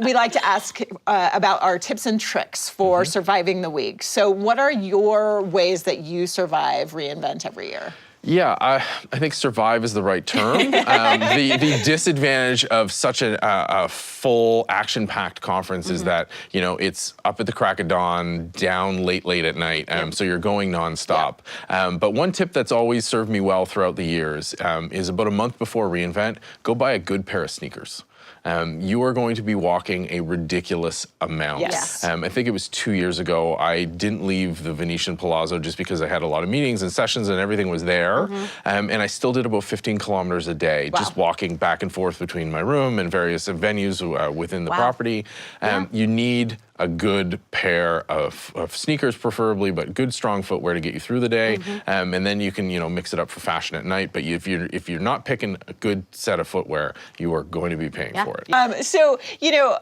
we like to ask about our tips and tricks for surviving the week. So what are your ways that you survive reInvent every year? Yeah, I think survive is the right term. The disadvantage of such a full, action-packed conference is that, you know, it's up at the crack of dawn, down late at night, so you're going nonstop. But one tip that's always served me well throughout the years is about a month before reInvent, go buy a good pair of sneakers. You are going to be walking a ridiculous amount. Yes. I think it was 2 years ago, I didn't leave the Venetian Palazzo just because I had a lot of meetings and sessions and everything was there. And I still did about 15 kilometers a day, just walking back and forth between my room and various venues within the property. You need a good pair of sneakers preferably, but good strong footwear to get you through the day. And then you can, you know, mix it up for fashion at night. But if you're not picking a good set of footwear, you are going to be paying for it. So, you know,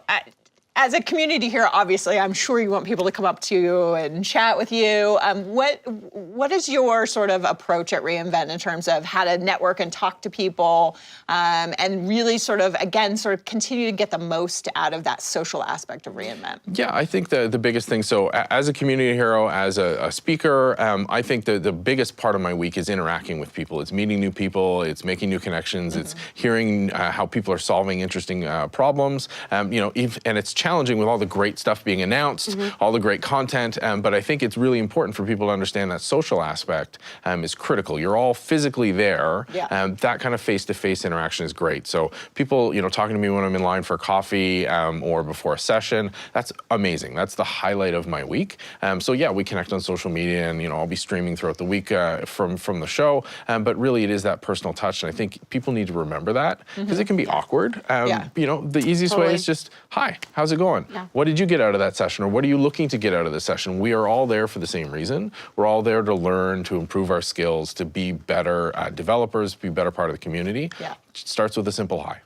as a community here, obviously, I'm sure you want people to come up to you and chat with you. What is your sort of approach at reInvent in terms of how to network and talk to people and really sort of, again, sort of continue to get the most out of that social aspect of reInvent? Yeah, I think the biggest thing, so as a community hero, as a speaker, I think the biggest part of my week is interacting with people. It's meeting new people, it's making new connections, it's hearing how people are solving interesting problems, you know, and it's challenging with all the great stuff being announced, all the great content, but I think it's really important for people to understand that social aspect is critical. You're all physically there, that kind of face-to-face interaction is great. So people, you know, talking to me when I'm in line for coffee or before a session, that's amazing. That's the highlight of my week. So yeah, we connect on social media and, you know, I'll be streaming throughout the week from the show, but really it is that personal touch, and I think people need to remember that because it can be awkward. You know, the easiest way is just, hi, how's it going? What did you get out of that session, or what are you looking to get out of the session? We are all there for the same reason. We're all there to learn, to improve our skills, to be better developers, be a better part of the community. It starts with a simple hi.